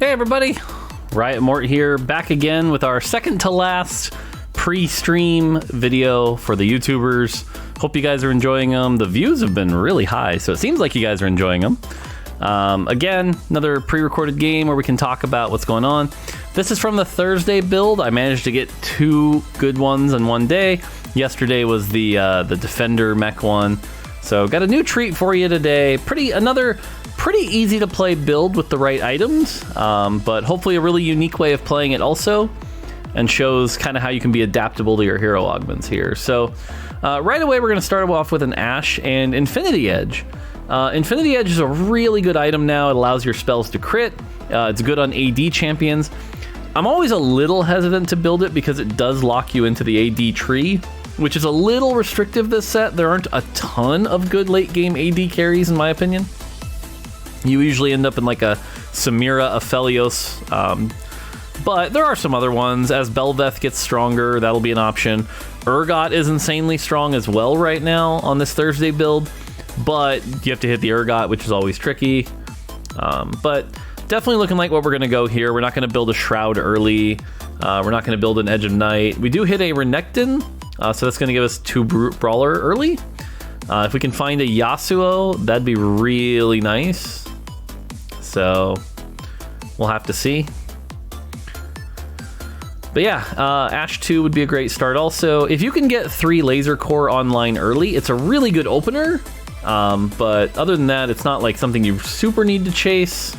Hey everybody, Riot Mort here, back again with our second to last pre-stream video for the YouTubers. Hope you guys are enjoying them. The views have been really high, so it seems like you guys are enjoying them. Again, another pre-recorded game where we can talk about what's going on. This is from the Thursday build. I managed to get 2 good ones in one day. Yesterday was the Defender mech one. So got a new treat for you today. Another pretty easy to play build with the right items, but hopefully a really unique way of playing it also, and shows kind of how you can be adaptable to your hero augments here. So right away we're going to start off with an Ashe and Infinity Edge. Infinity Edge is a really good item now. It allows your spells to crit. It's good on AD champions. I'm always a little hesitant to build it because it does lock you into the AD tree, which is a little restrictive this set. There aren't a ton of good late game AD carries in my opinion. You usually end up in like a Samira, Aphelios, but there are some other ones. As Belveth gets stronger, that'll be an option. Urgot is insanely strong as well right now on this Thursday build, but you have to hit the Urgot, which is always tricky. But definitely looking like what we're going to go here. We're not going to build a Shroud early. We're not going to build an Edge of Night. We do hit a Renekton, so that's going to give us 2 Brawler early. If we can find a Yasuo, that'd be really nice. So we'll have to see. But yeah, Ashe 2 would be a great start also. If you can get 3 Lasercorps online early, it's a really good opener. But other than that, it's not like something you super need to chase.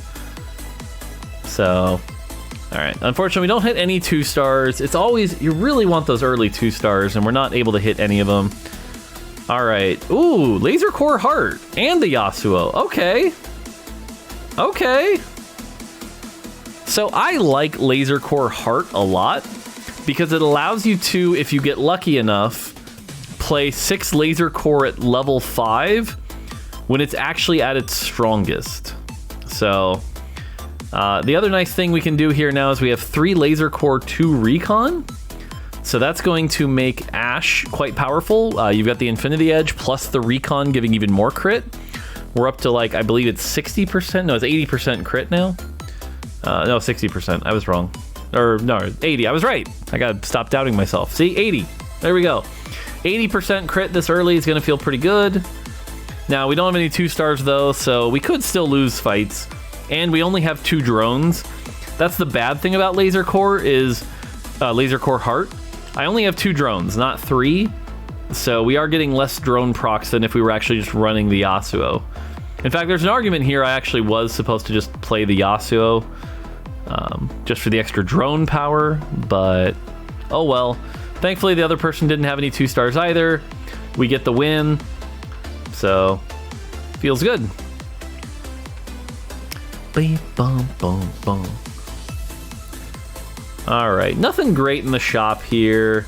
So, all right. Unfortunately, we don't hit any 2 stars. It's always, you really want those early 2 stars, and we're not able to hit any of them. All right. Ooh, Lasercorps Heart and the Yasuo. Okay. Okay. So I like Lasercorps Heart a lot because it allows you to, if you get lucky enough, play 6 Lasercorps at level 5 when it's actually at its strongest. So the other nice thing we can do here now is we have 3 Lasercorps 2 Recon. So that's going to make Ashe quite powerful. You've got the Infinity Edge plus the Recon giving even more crit. We're up to like, I believe it's 60%. No, it's 80% crit now. No, 60%. I was wrong. Or no, 80. I was right. I gotta stop doubting myself. See, 80. There we go. 80% crit this early is gonna feel pretty good. Now, we don't have any 2 stars though, so we could still lose fights. And we only have 2 drones. That's the bad thing about Lasercorps is Lasercorps Heart. I only have 2 drones, not 3. So we are getting less drone procs than if we were actually just running the Yasuo. In fact, there's an argument here I actually was supposed to just play the Yasuo just for the extra drone power, but oh well. Thankfully, the other person didn't have any 2 stars either. We get the win, so feels good. Beep, bum, bum, bum. All right, nothing great in the shop here.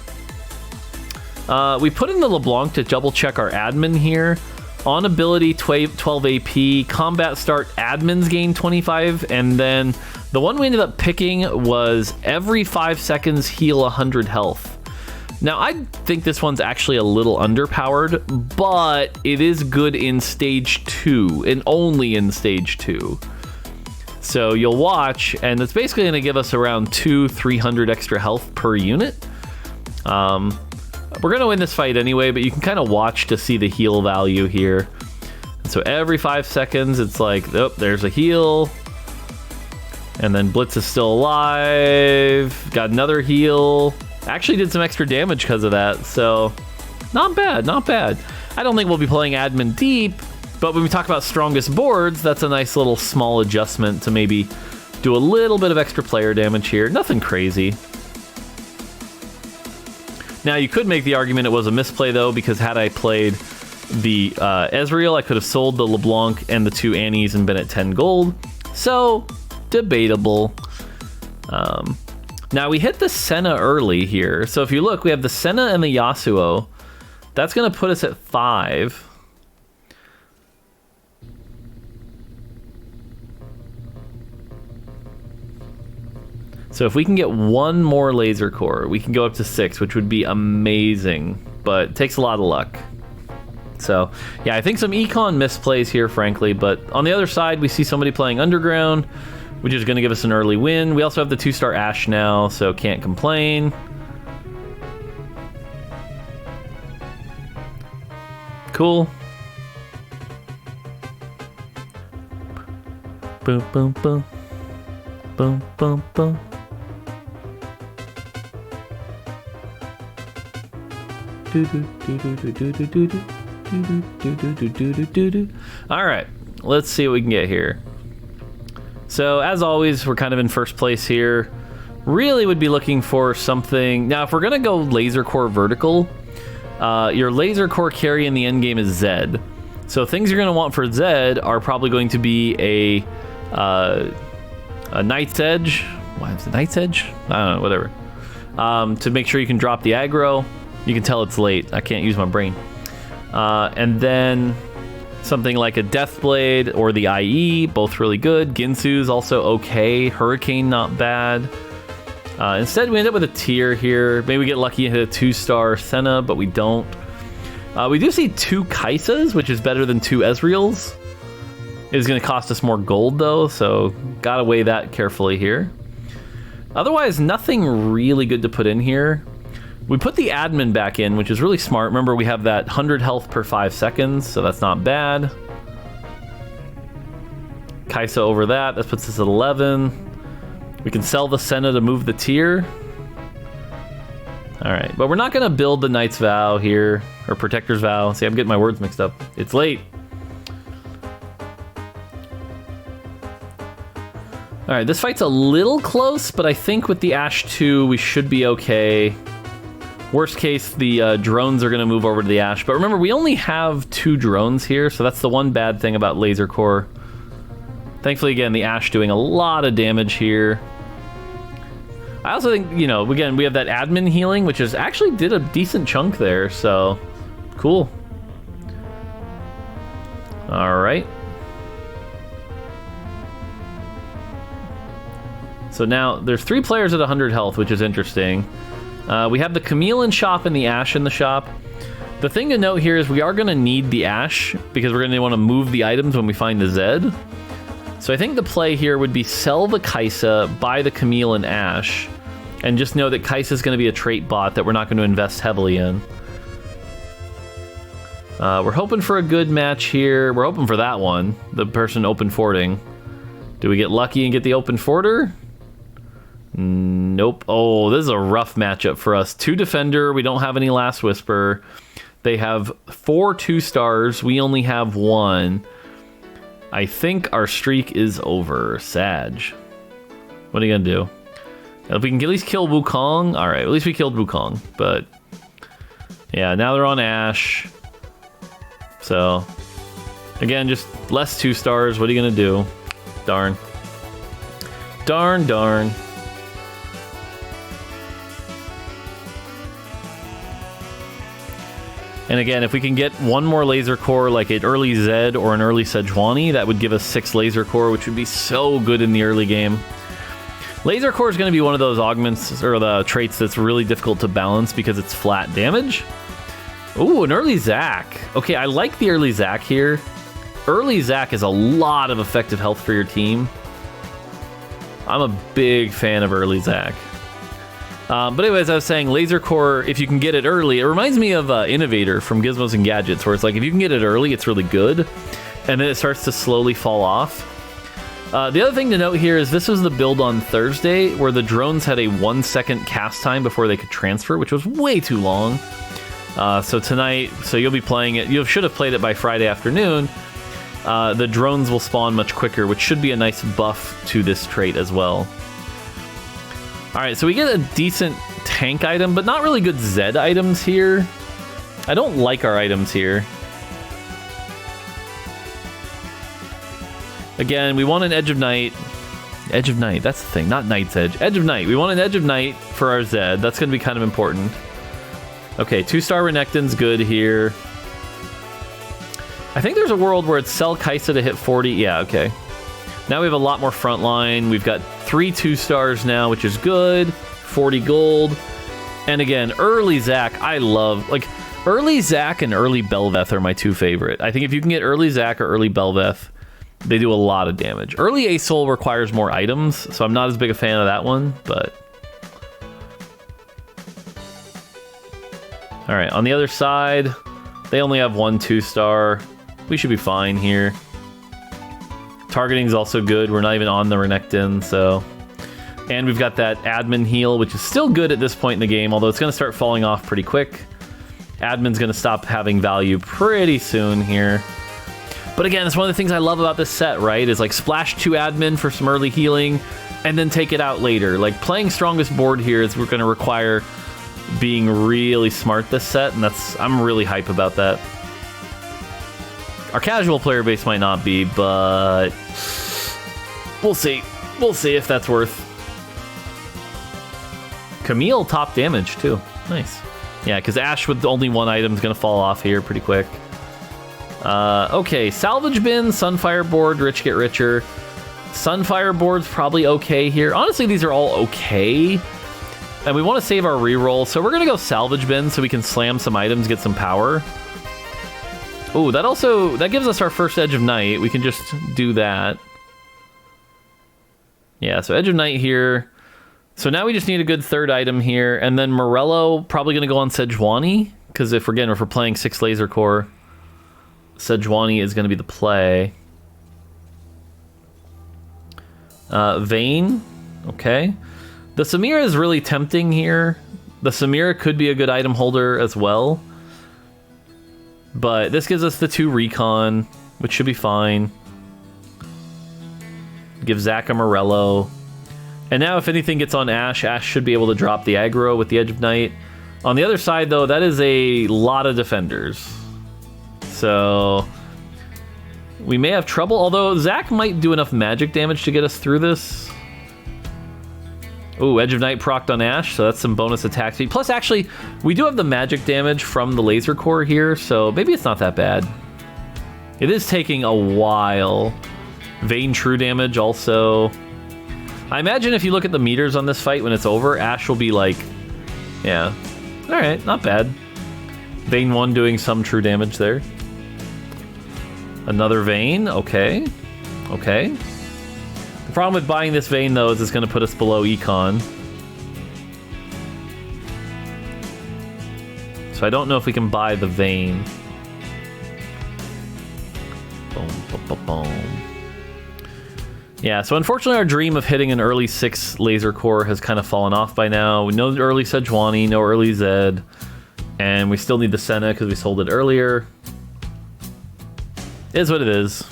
We put in the LeBlanc to double check our admin here. On ability 12 AP, combat start admins gain 25, and then the one we ended up picking was every 5 seconds heal 100 health. Now I think this one's actually a little underpowered, but it is good in stage 2 and only in stage 2. So you'll watch, and it's basically going to give us around 200-300 extra health per unit. We're going to win this fight anyway, but you can kind of watch to see the heal value here. And so every 5 seconds, it's like, oh, there's a heal. And then Blitz is still alive. Got another heal. Actually did some extra damage because of that. So not bad, not bad. I don't think we'll be playing admin deep, but when we talk about strongest boards, that's a nice little small adjustment to maybe do a little bit of extra player damage here. Nothing crazy. Now, you could make the argument it was a misplay, though, because had I played the Ezreal, I could have sold the LeBlanc and the 2 Annies and been at 10 gold. So, debatable. Now, we hit the Senna early here. So, if you look, we have the Senna and the Yasuo. That's going to put us at 5. So if we can get 1 more Lasercorps, we can go up to 6, which would be amazing, but it takes a lot of luck. So, yeah, I think some econ misplays here, frankly, but on the other side, we see somebody playing Underground. which is going to give us an early win. We also have the 2-star Ashe now, so can't complain. Cool. Boom, boom, boom. Boom, boom, boom. All right, let's see what we can get here. So as always, we're kind of in first place here. Really would be looking for something. Now, if we're gonna go Lasercorps vertical, your Lasercorps carry in the end game is Zed. So things you're gonna want for Zed are probably going to be a Knight's Edge. Why is it Knight's Edge? I don't know, whatever. To make sure you can drop the aggro. You can tell it's late. I can't use my brain. And then something like a Deathblade or the IE, both really good. Ginsu's also okay. Hurricane, not bad. Instead, we end up with a tier here. Maybe we get lucky and hit a 2-star Senna, but we don't. We do see 2 Kaisas, which is better than 2 Ezreals. It's going to cost us more gold, though, so gotta weigh that carefully here. Otherwise, nothing really good to put in here. We put the admin back in, which is really smart. Remember, we have that 100 health per 5 seconds, so that's not bad. Kaisa over that puts us at 11. We can sell the Senna to move the tier. All right, but we're not gonna build the Knight's Vow here, or Protector's Vow. See, I'm getting my words mixed up. It's late. All right, this fight's a little close, but I think with the Ashe 2, we should be okay. Worst case, the drones are going to move over to the Ashe. But remember, we only have 2 drones here, so that's the one bad thing about Lasercorps. Thankfully, again, the Ashe doing a lot of damage here. I also think, you know, again, we have that admin healing, which is actually did a decent chunk there, so cool. All right. So now there's 3 players at 100 health, which is interesting. We have the Camille in shop and the Ashe in the shop. The thing to note here is we are going to need the Ashe because we're going to want to move the items when we find the Zed. So I think the play here would be sell the Kaisa, buy the Camille and Ashe, and just know that Kaisa is going to be a trait bot that we're not going to invest heavily in. We're hoping for a good match here. We're hoping for that one, the person open fording. Do we get lucky and get the open forder? Nope. Oh, this is a rough matchup for us. 2 defender. We don't have any Last Whisper. They have 4 2-stars. We only have 1. I think our streak is over. Sag. What are you going to do? If we can at least kill Wukong. All right, at least we killed Wukong. But yeah, now they're on Ashe. So again, just less 2-stars. What are you going to do? Darn. Darn, darn. And again, if we can get one more Lasercorps, like an early Zed or an early Sejuani, that would give us 6 Lasercorps, which would be so good in the early game. Lasercorps is going to be one of those augments, or the traits that's really difficult to balance because it's flat damage. Ooh, an early Zac. Okay, I like the early Zac here. Early Zac is a lot of effective health for your team. I'm a big fan of early Zac. But anyways, I was saying Lasercorps, if you can get it early, it reminds me of Innovator from Gizmos and Gadgets, where it's like if you can get it early, it's really good, and then it starts to slowly fall off. The other thing to note here is this was the build on Thursday, where the drones had a 1-second cast time before they could transfer, which was way too long. So tonight, so you'll be playing it, you should have played it by Friday afternoon. The drones will spawn much quicker, which should be a nice buff to this trait as well. Alright, so we get a decent tank item, but not really good Zed items here. I don't like our items here. Again, we want an Edge of Night. Edge of Night, that's the thing, not Knight's Edge. Edge of Night. We want an Edge of Night for our Zed. That's going to be kind of important. Okay, 2-star Renekton's good here. I think there's a world where it's sell Kaisa to hit 40. Yeah, okay. Now we have a lot more frontline. We've got 3 2-stars now, which is good. 40 gold. And again, early Zac, I love. Like, early Zac and early Belveth are my 2 favorite. I think if you can get early Zac or early Belveth, They do a lot of damage. Early A-Soul requires more items, so I'm not as big a fan of that one, but... Alright, on the other side, they only have 1 2-star. We should be fine here. Targeting is also good. We're not even on the Renekton, so... And we've got that admin heal, which is still good at this point in the game, although it's going to start falling off pretty quick. Admin's going to stop having value pretty soon here. But again, it's one of the things I love about this set, right? Is like splash 2 admin for some early healing, and then take it out later. Like playing strongest board here is we're going to require being really smart this set, and I'm really hype about that. Our casual player base might not be, but we'll see. We'll see if that's worth. Camille top damage too. Nice. Yeah, because Ashe with only 1 item is going to fall off here pretty quick. Okay, Salvage Bin, Sunfire Board, Rich Get Richer. Sunfire Board's probably okay here. Honestly, these are all okay. And we want to save our reroll, so we're going to go Salvage Bin so we can slam some items, get some power. Ooh, that gives us our first Edge of Night. We can just do that. Yeah, so Edge of Night here. So now we just need a good 3rd item here, and then Morello probably going to go on Sejuani, because if we're playing 6 Lasercorps, Sejuani is going to be the play. Vayne, okay. The Samira is really tempting here. The Samira could be a good item holder as well. But this gives us the 2 Recon, which should be fine. Give Zach a Morello. And now if anything gets on Ashe, Ashe should be able to drop the aggro with the Edge of Night. On the other side, though, that is a lot of defenders. So we may have trouble, although Zach might do enough magic damage to get us through this. Ooh, Edge of Night procced on Ashe, so that's some bonus attack speed. Plus, actually, we do have the magic damage from the Lasercorps here, so maybe it's not that bad. It is taking a while. Vayne true damage also. I imagine if you look at the meters on this fight when it's over, Ashe will be like, yeah, alright, not bad. Vayne 1 doing some true damage there. Another Vayne, okay. Okay. The problem with buying this Vayne, though, is it's going to put us below Econ. So I don't know if we can buy the Vayne. Boom, boom, boom, boom. Yeah, so unfortunately our dream of hitting an early 6 Lasercorps has kind of fallen off by now. We know early Sejuani, no early Zed. And we still need the Senna because we sold it earlier. It is what it is.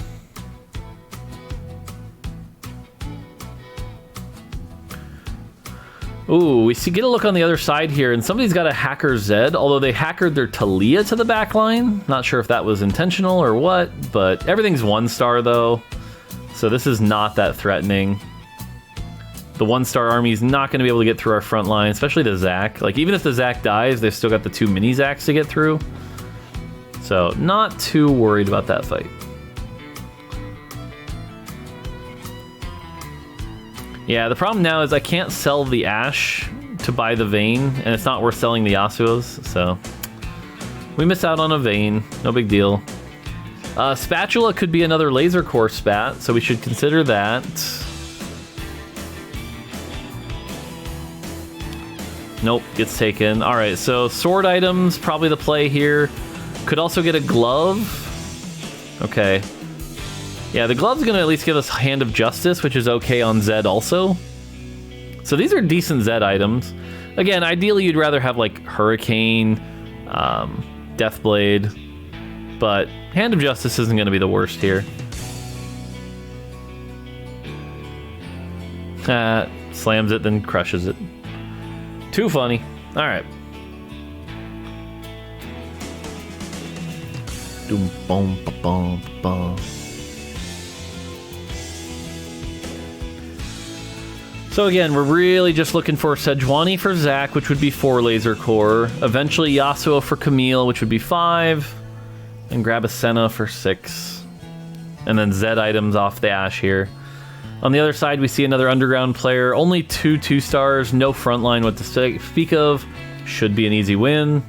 Ooh, we get a look on the other side here, and somebody's got a Hacker Zed, although they hackered their Talia to the back line. Not sure if that was intentional or what, but everything's 1-star though. So this is not that threatening. The 1-star army is not going to be able to get through our front line, especially the Zac. Like, even if the Zac dies, they've still got the 2 mini Zacs to get through. So, not too worried about that fight. Yeah, the problem now is I can't sell the Ashe to buy the Vayne, and it's not worth selling the Yasuo's, so... We miss out on a Vayne, no big deal. Spatula could be another Lasercorps spat, so we should consider that. Nope, gets taken. Alright, so sword items, probably the play here. Could also get a glove. Okay. Yeah, the glove's going to at least give us Hand of Justice, which is okay on Zed also. So these are decent Zed items. Again, ideally you'd rather have like Hurricane, Deathblade, but Hand of Justice isn't going to be the worst here. Slams it, then crushes it. Too funny. Alright. Doom, boom, ba-bum, ba-bum. So again, we're really just looking for Sejuani for Zac, which would be 4 Lasercorps. Eventually Yasuo for Camille, which would be 5. And grab a Senna for 6. And then Zed items off the Ashe here. On the other side, we see another Underground player. Only 2 2-stars, no frontline what to speak of. Should be an easy win.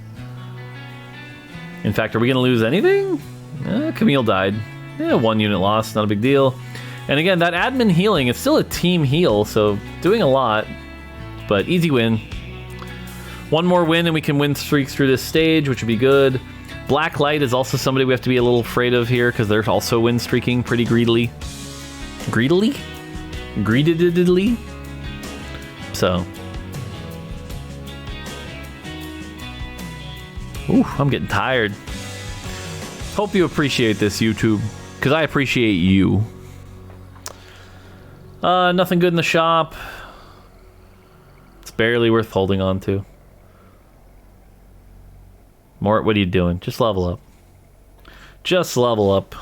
In fact, are we going to lose anything? Camille died. Yeah, 1 unit lost, not a big deal. And again, that admin healing, it's still a team heal, so doing a lot, but easy win. 1 more win and we can win streaks through this stage, which would be good. Black Light is also somebody we have to be a little afraid of here because they're also win streaking pretty greedily. Greedily? Greedily? So. Ooh, I'm getting tired. Hope you appreciate this, YouTube, because I appreciate you. Nothing good in the shop. It's barely worth holding on to. Mort, what are you doing? Just level up. Just level up.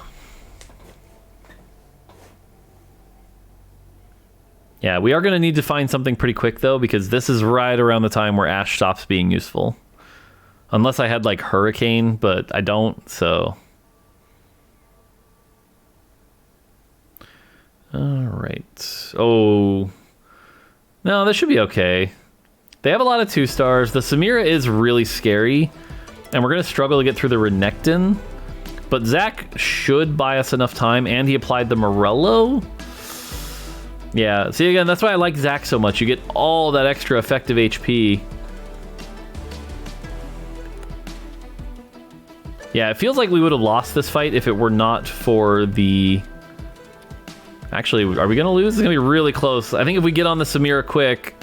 Yeah, we are going to need to find something pretty quick, though, because this is right around the time where Ash stops being useful. Unless I had, like, Hurricane, but I don't, so... Alright. Oh. No, this should be okay. They have a lot of 2-stars. The Samira is really scary, and we're going to struggle to get through the Renekton. But Zach should buy us enough time, and he applied the Morello. Yeah, see, again, that's why I like Zach so much. You get all that extra effective HP. Yeah, it feels like we would have lost this fight if it were not for the... Actually, are we going to lose? It's going to be really close. I think if we get on the Samira quick...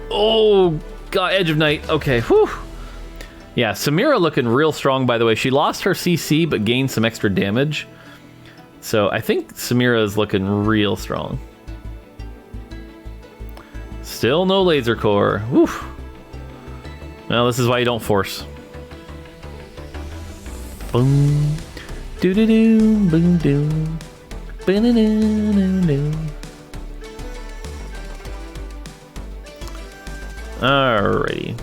Oh, God, Edge of Night. Okay, whew. Yeah, Samira looking real strong, by the way. She lost her CC, but gained some extra damage. So I think Samira is looking real strong. Still no Lasercorps. Whew. Well, this is why you don't force. Boom. Do-do-do, boom-doo. Ba-na-na-na-na. Alrighty.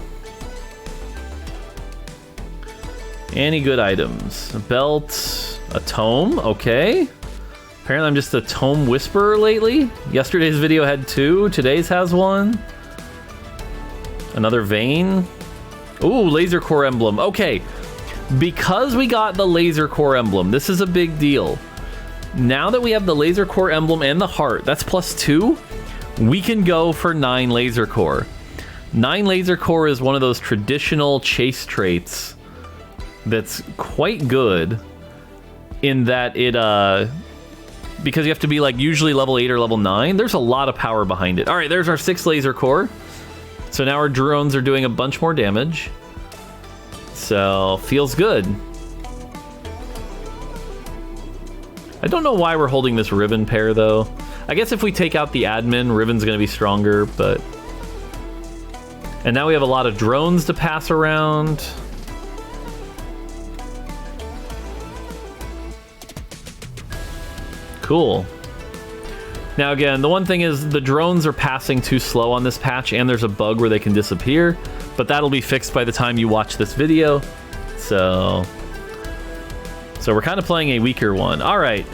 Any good items? A belt, a tome, okay. Apparently I'm just a tome whisperer lately. Yesterday's video had 2, today's has 1. Another vein. Ooh, Lasercorps emblem, okay. Because we got the Lasercorps emblem, this is a big deal. Now that we have the Lasercorps emblem and the heart, that's +2, we can go for 9 Lasercorps. 9 Lasercorps is one of those traditional chase traits that's quite good in that it, because you have to be like usually level 8 or level 9, there's a lot of power behind it. All right, there's our 6 Lasercorps. So now our drones are doing a bunch more damage. So, feels good. I don't know why we're holding this Riven pair, though. I guess if we take out the admin, Riven's going to be stronger, but... And now we have a lot of drones to pass around. Cool. Now again, the one thing is the drones are passing too slow on this patch, and there's a bug where they can disappear, but that'll be fixed by the time you watch this video. So we're kind of playing a weaker one. All right,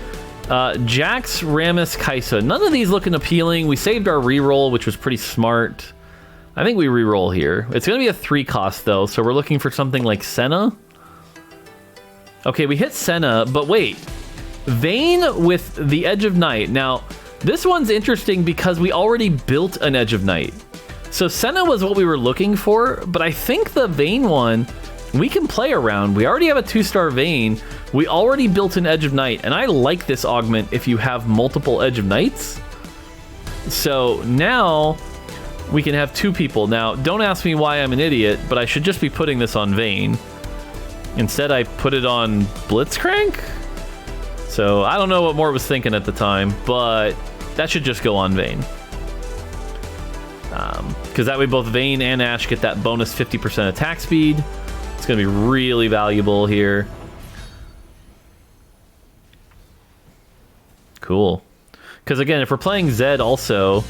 Jax, Rammus, Kaisa. None of these looking appealing. We saved our reroll, which was pretty smart. I think we reroll here. It's going to be a 3 cost though, so we're looking for something like Senna. Okay, we hit Senna, but wait. Vayne with the Edge of Night. Now, this one's interesting because we already built an Edge of Night. So Senna was what we were looking for, but I think the Vayne one, we can play around. We already have a 2-star Vayne. We already built an Edge of Night, and I like this augment if you have multiple Edge of Nights. So now we can have 2 people. Now, don't ask me why I'm an idiot, but I should just be putting this on Vayne. Instead, I put it on Blitzcrank? So I don't know what Mort was thinking at the time, but that should just go on Vayne. Because that way both Vayne and Ash get that bonus 50% attack speed. It's going to be really valuable here. Cool. Because again, if we're playing Zed also,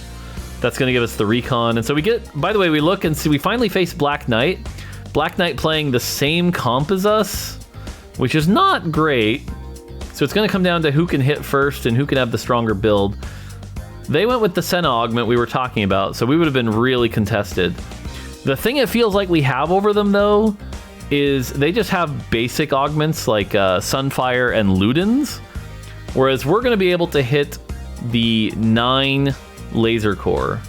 that's going to give us the recon. And so we get, by the way, we look and see, we finally face Black Knight. Black Knight playing the same comp as us, which is not great. So it's going to come down to who can hit first and who can have the stronger build. They went with the Senna augment we were talking about, so we would have been really contested. The thing it feels like we have over them, though, is they just have basic augments like Sunfire and Ludens, whereas we're going to be able to hit the 9 Lasercorps.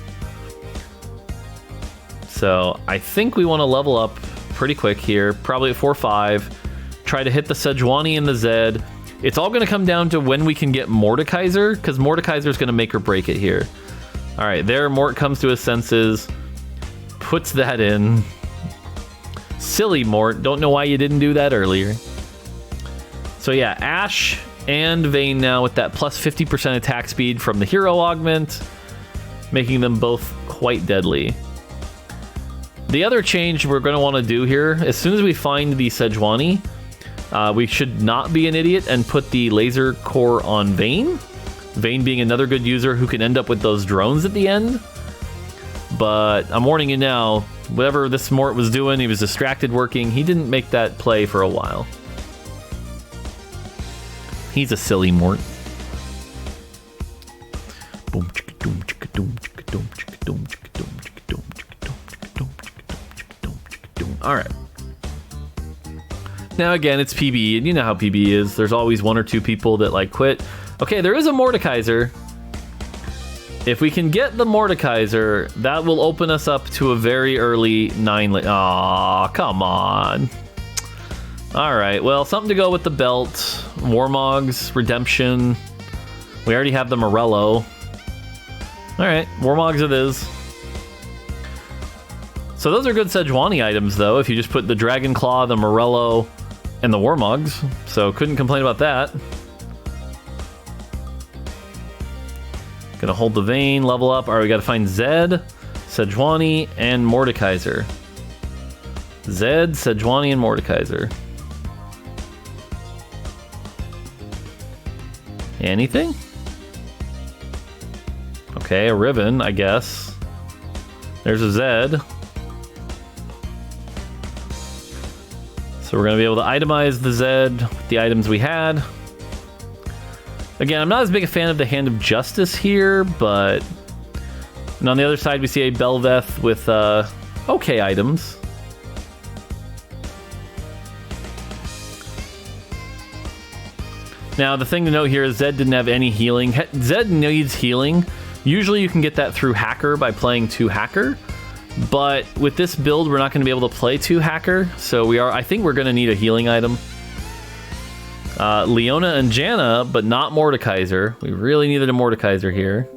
So I think we want to level up pretty quick here, probably at 4-5. Try to hit the Sejuani and the Zed. It's all going to come down to when we can get Mordekaiser, because Mordekaiser is going to make or break it here. All right, there Mort comes to his senses, puts that in. Silly Mort, don't know why you didn't do that earlier. So yeah, Ashe and Vayne now with that plus 50% attack speed from the hero augment, making them both quite deadly. The other change we're going to want to do here, as soon as we find the Sejuani, we should not be an idiot and put the Lasercorps on Vayne. Vayne being another good user who can end up with those drones at the end. But I'm warning you now, whatever this Mort was doing, he was distracted working. He didn't make that play for a while. He's a silly Mort. Boom, chicka doom, chicka doom, chicka doom, chicka doom, chicka doom, chicka doom, chicka doom, chicka doom, chicka doom, chicka doom. All right. Now again, it's PB, and you know how PB is. There's always 1 or 2 people that like quit. Okay, there is a Mordekaiser. If we can get the Mordekaiser, that will open us up to a very early 9. Aw, come on. All right, well, something to go with the belt. Warmog's Redemption. We already have the Morello. All right, Warmog's it is. So those are good Sejuani items, though, if you just put the Dragon Claw, the Morello, and the Warmogs. So couldn't complain about that. Gonna hold the Vayne, level up. All right, we gotta find Zed, Sejuani, and Mordekaiser. Zed, Sejuani, and Mordekaiser. Anything? Okay, a Riven, I guess. There's a Zed. So we're gonna be able to itemize the Zed with the items we had. Again, I'm not as big a fan of the Hand of Justice here, but... And on the other side, we see a Belveth with okay items. Now, the thing to note here is Zed didn't have any healing. Zed needs healing. Usually you can get that through Hacker by playing 2 Hacker. But with this build, we're not going to be able to play 2 Hacker. So I think we're going to need a healing item. Leona and Janna, but not Mordekaiser. We really needed a Mordekaiser here.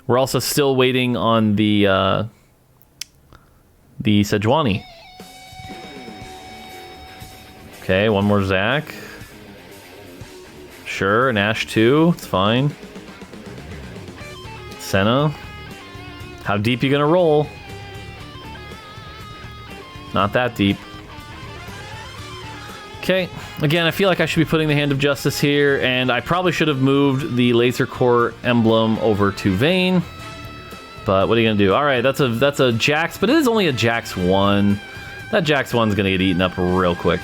We're also still waiting on the Sejuani. Okay, one more Zac. Sure, an Ashe too. It's fine. Senna. How deep you gonna roll? Not that deep. Okay, again, I feel like I should be putting the Hand of Justice here, and I probably should have moved the Lasercorps emblem over to Vayne. But what are you gonna do? All right, that's a Jax, but it is only a Jax 1. That Jax 1's gonna get eaten up real quick.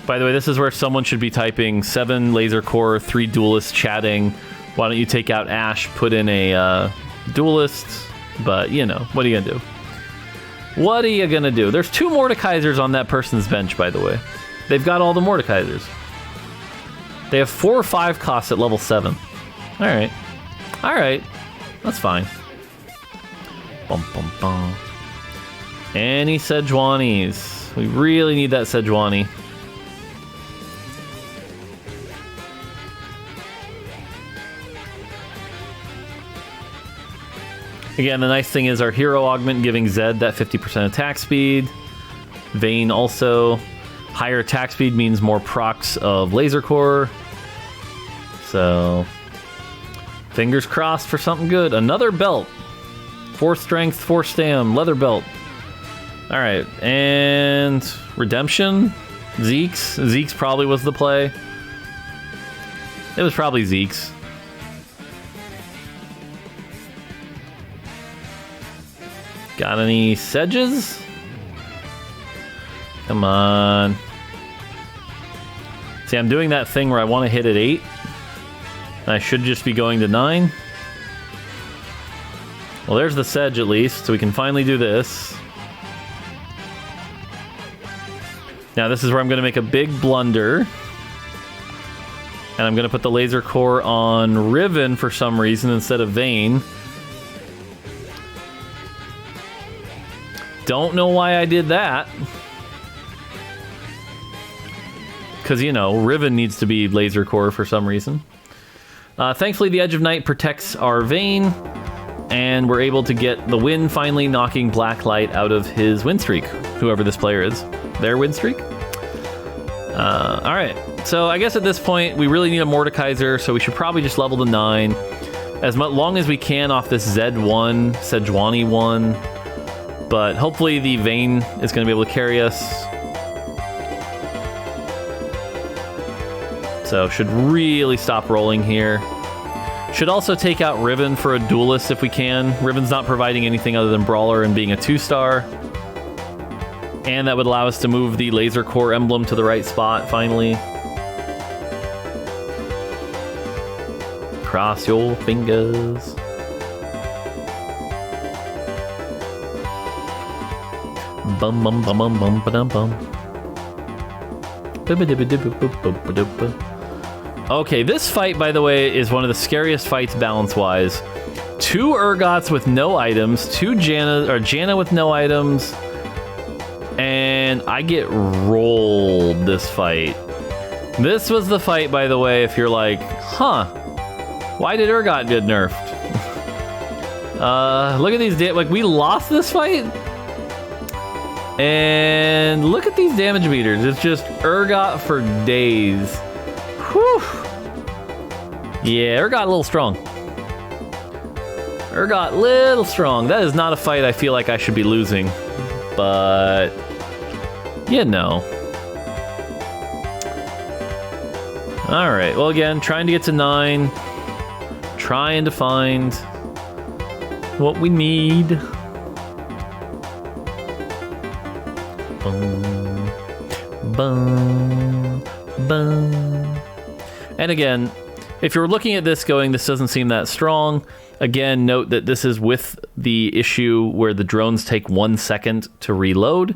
By the way, this is where someone should be typing 7 Lasercorps, 3 Duelists chatting. Why don't you take out Ashe, put in a Duelist? But, you know, what are you gonna do? What are you gonna do? There's 2 Mordekaisers on that person's bench, by the way. They've got all the Mordekaisers. They have 4 or 5 costs at level 7. Alright. Alright. That's fine. Bum, bum, bum. Any Sejuanis? We really need that Sejuani. Again, the nice thing is our hero augment giving Zed that 50% attack speed. Vayne also. Higher attack speed means more procs of Lasercorps. So, fingers crossed for something good. Another belt. 4 strength, 4 stam, leather belt. Alright, and Redemption. Zeke's. Zeke's probably was the play. It was probably Zeke's. Got any Sedges? Come on. See, I'm doing that thing where I want to hit at 8. And I should just be going to 9. Well, there's the Sedge at least, so we can finally do this. Now this is where I'm going to make a big blunder. And I'm going to put the Lasercorps on Riven for some reason instead of Vayne. Don't know why I did that. Because, you know, Riven needs to be Lasercorps for some reason. Thankfully, the Edge of Night protects our Vayne. And we're able to get the win, finally knocking Blacklight out of his win streak. Whoever this player is. Their win streak? Alright. So I guess at this point, we really need a Mordekaiser, so we should probably just level to 9. As long as we can off this Z1, Sejuani 1. But hopefully the Vayne is going to be able to carry us. So should really stop rolling here. Should also take out Riven for a duelist if we can. Riven's not providing anything other than Brawler and being a 2-star. And that would allow us to move the Lasercorps emblem to the right spot, finally. Cross your fingers. Bum bum bum bum bum ba dum bum. Okay, this fight, by the way, is one of the scariest fights balance-wise. 2 Urgots with no items, 2 Janna with no items, and I get rolled this fight. This was the fight, by the way, if you're like, huh, why did Urgot get nerfed? Look at these, like, we lost this fight? And look at these damage meters. It's just Urgot for days. Whew. Yeah, Urgot a little strong. Urgot little strong. That is not a fight I feel like I should be losing. But, you know. Alright, well again, trying to get to 9. Trying to find what we need. Boom, boom, boom. And again, if you're looking at this going, this doesn't seem that strong, again, note that this is with the issue where the drones take 1 second to reload.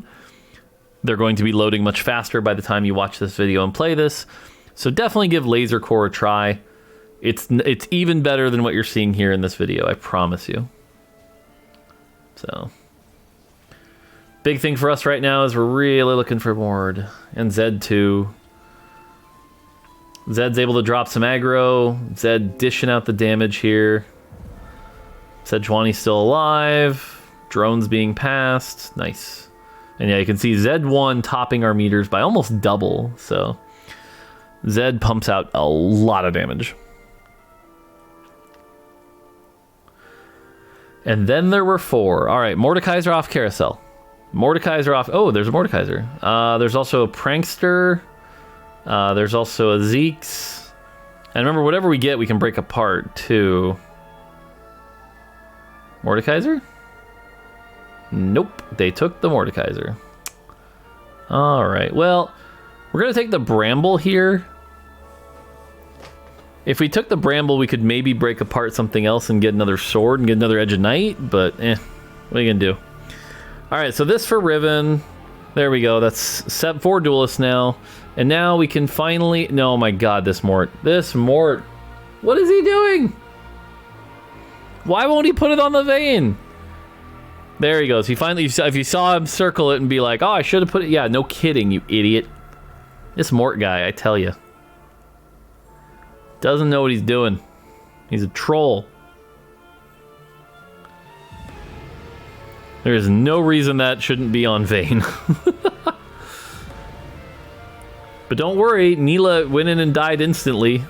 They're going to be loading much faster by the time you watch this video and play this. So definitely give Lasercorps a try. It's even better than what you're seeing here in this video, I promise you. So, big thing for us right now is we're really looking for Mord. And Zed too. Zed's able to drop some aggro. Zed dishing out the damage here. Sejuani's still alive. Drones being passed. Nice. And yeah, you can see Z1 topping our meters by almost double. So, Zed pumps out a lot of damage. And then there were 4. All right, Mordekaiser off Carousel. Mordekaiser off... Oh, there's a Mordekaiser. There's also a Prankster. There's also a Zeke's. And remember, whatever we get, we can break apart, too. Mordekaiser? Nope, they took the Mordekaiser. All right, well, we're going to take the Bramble here. If we took the Bramble, we could maybe break apart something else and get another sword and get another Edge of Night, but what are you going to do? All right, so this for Riven. There we go. That's 4 duelists now. And now we can finally... No, my God, this Mort. This Mort. What is he doing? Why won't he put it on the Vayne? There he goes. He finally... If you saw him circle it and be like, oh, I should have put it... Yeah, no kidding, you idiot. This Mort guy, I tell you. Doesn't know what he's doing. He's a troll. There is no reason that shouldn't be on Vayne. But don't worry, Neela went in and died instantly.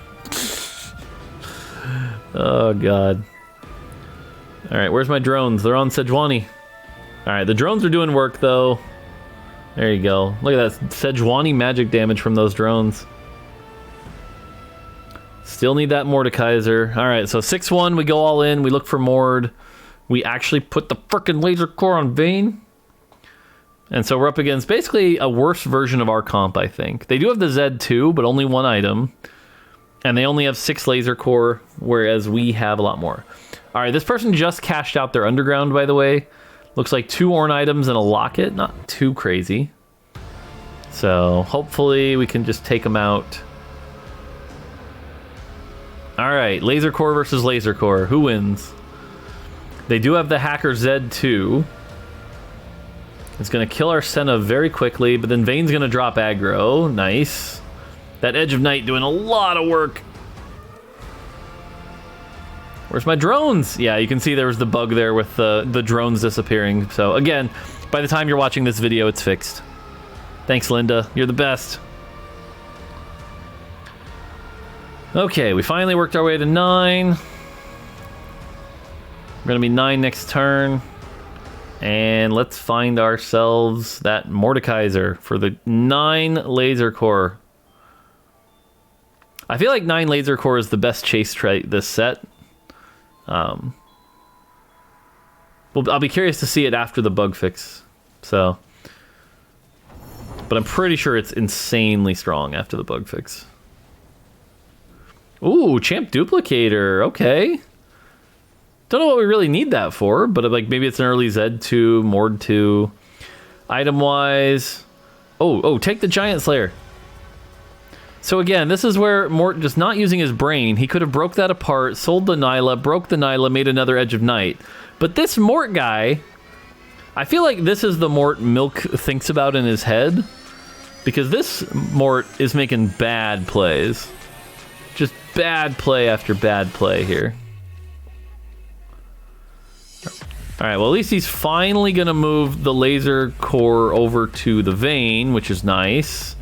Oh, God. Alright, where's my drones? They're on Sejuani. Alright, the drones are doing work, though. There you go. Look at that Sejuani magic damage from those drones. Still need that Mordekaiser. Alright, so 6-1, we go all in. We look for Mord. We actually put the frickin' Lasercorps on Vayne. And so we're up against basically a worse version of our comp, I think. They do have the Z2, but only 1 item. And they only have 6 Lasercorps, whereas we have a lot more. Alright, this person just cashed out their Underground, by the way. Looks like 2 Ornn items and a Locket. Not too crazy. So hopefully we can just take them out. All right, Lasercorps versus Lasercorps. Who wins? They do have the Hacker Z2. It's going to kill our Senna very quickly, but then Vayne's going to drop aggro. Nice. That Edge of Night doing a lot of work. Where's my drones? Yeah, you can see there was the bug there with the drones disappearing. So again, by the time you're watching this video, it's fixed. Thanks, Linda. You're the best. Okay, we finally worked our way to 9. We're going to be 9 next turn. And let's find ourselves that Mordekaiser for the 9 Lasercorps. I feel like 9 Lasercorps is the best chase trait this set. Well, I'll be curious to see it after the bug fix. So, but I'm pretty sure it's insanely strong after the bug fix. Ooh, Champ Duplicator. Okay. Don't know what we really need that for, but like maybe it's an early Z2, Mord 2. Item-wise... Oh, take the Giant Slayer. So again, this is where Mort just not using his brain. He could have broke that apart, sold the Nyla, broke the Nyla, made another Edge of Night. But this Mort guy... I feel like this is the Mort Milk thinks about in his head. Because this Mort is making bad plays. Just bad play after bad play here. Alright, well at least he's finally going to move the Lasercorps over to the Vayne, which is nice.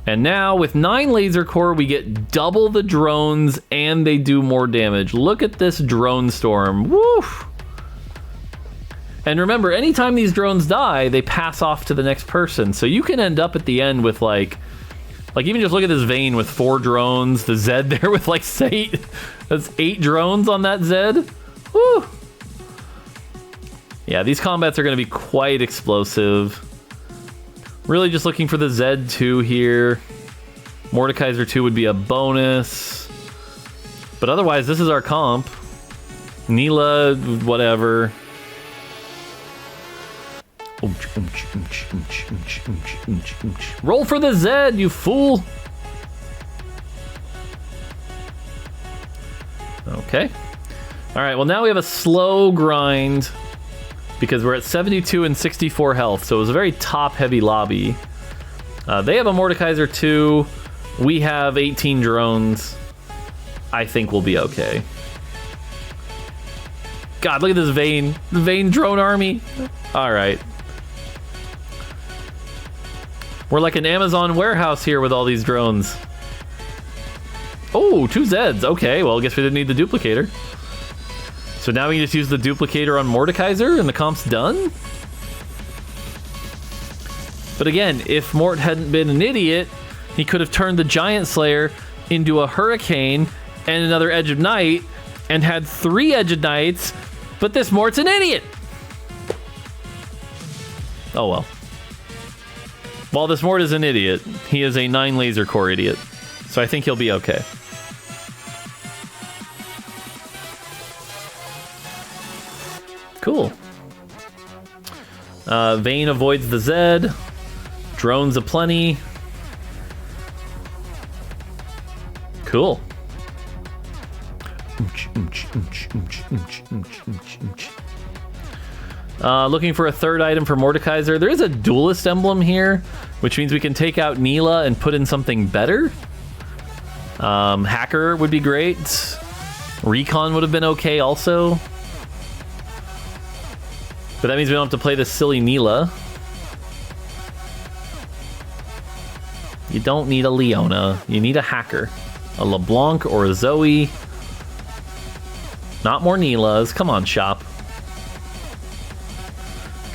And now with 9 Lasercorps, we get double the drones and they do more damage. Look at this drone storm. Woo! And remember, anytime these drones die, they pass off to the next person. So you can end up at the end with like even just look at this Vayne with 4 drones, the Zed there with like 8. That's 8 drones on that Zed. Woo! Yeah, these combats are going to be quite explosive. Really just looking for the Z2 here. Mordekaiser 2 would be a bonus. But otherwise, this is our comp. Neela, whatever. Roll for the Z, you fool! Okay. Alright, well now we have a slow grind because we're at 72 and 64 health, so it was a very top-heavy lobby. They have a Mordekaiser 2. We have 18 drones. I think we'll be okay. God, look at this Vayne. The Vayne drone army. Alright. We're like an Amazon warehouse here with all these drones. Oh, 2 Zeds. Okay, well, I guess we didn't need the duplicator. So now we can just use the duplicator on Mordekaiser and the comp's done? But again, if Mort hadn't been an idiot, he could have turned the Giant Slayer into a Hurricane and another Edge of Night and had 3 Edge of Nights, but this Mort's an idiot! Oh well. While this Mort is an idiot, he is a 9 Lasercorps idiot. So I think he'll be okay. Cool. Vayne avoids the Zed. Drones aplenty. Cool. Looking for a third item for Mordekaiser. There is a duelist emblem here, which means we can take out Neela and put in something better. Hacker would be great. Recon would have been okay also. But that means we don't have to play this silly Neela. You don't need a Leona. You need a Hacker. A LeBlanc or a Zoe. Not more Neelas. Come on, shop.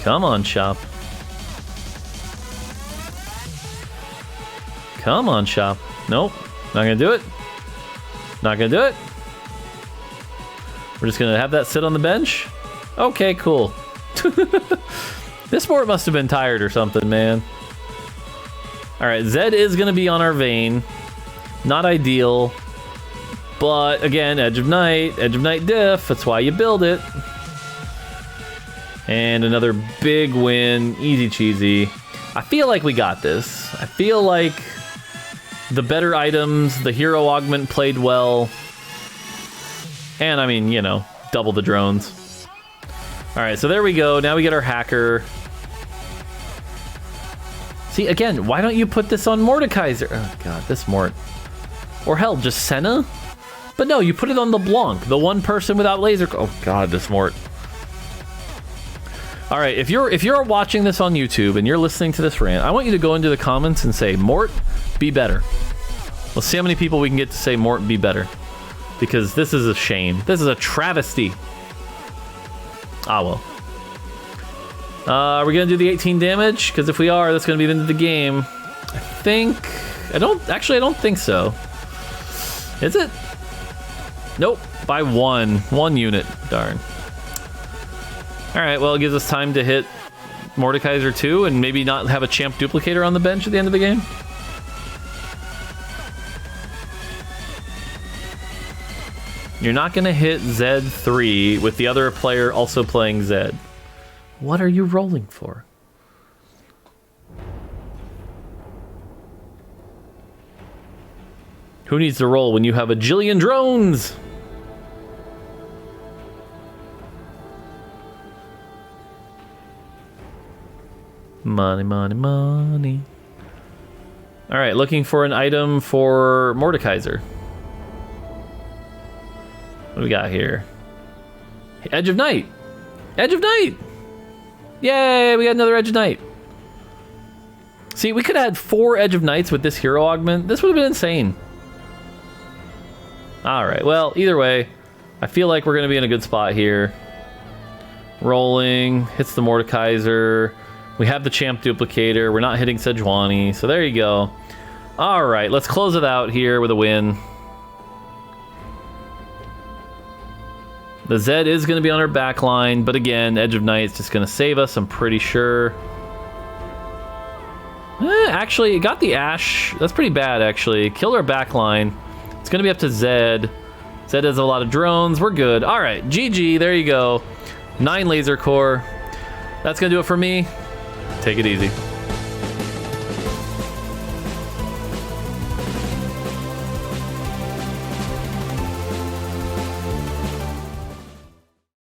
Come on, shop. Come on, shop. Nope. Not gonna do it. Not gonna do it. We're just gonna have that sit on the bench. Okay, cool. This Mort must have been tired or something, man. Alright, Zed is gonna be on our Vayne. Not ideal. But again, Edge of Night diff. That's why you build it. And another big win. Easy cheesy. I feel like we got this. I feel like the better items, the hero augment played well. And I mean, you know, double the drones. All right, so there we go. Now we get our hacker. See, again, why don't you put this on Mordekaiser? Oh, God, this Mort. Or hell, just Senna? But no, you put it on the Blanc, the one person without laser. Oh, God, this Mort. All right, if you're watching this on YouTube and you're listening to this rant, I want you to go into the comments and say, Mort, be better. Let's see how many people we can get to say Mort, be better. Because this is a shame. This is a travesty. Ah, well. Are we going to do the 18 damage? Because if we are, that's going to be the end of the game. I don't think so. Is it? Nope, by one unit, darn. All right, well, it gives us time to hit Mordekaiser 2 and maybe not have a champ duplicator on the bench at the end of the game. You're not going to hit Zed 3 with the other player also playing Zed. What are you rolling for? Who needs to roll when you have a jillion drones? Money, money, money. All right, looking for an item for Mordekaiser. What do we got here? Edge of Night. Edge of Night. Yay, we got another Edge of Night. See, we could have had 4 Edge of Nights with this hero augment. This would have been insane. All right, well, either way, I feel like we're going to be in a good spot here. Rolling, hits the Mordekaiser. We have the champ duplicator. We're not hitting Sejuani, so there you go. All right, let's close it out here with a win. The Zed is going to be on our back line, but again, Edge of Night is just going to save us, I'm pretty sure. Actually, it got the Ashe. That's pretty bad, actually. Killed our back line. It's going to be up to Zed. Zed has a lot of drones. We're good. All right, GG. There you go. 9 Lasercorps. That's going to do it for me. Take it easy.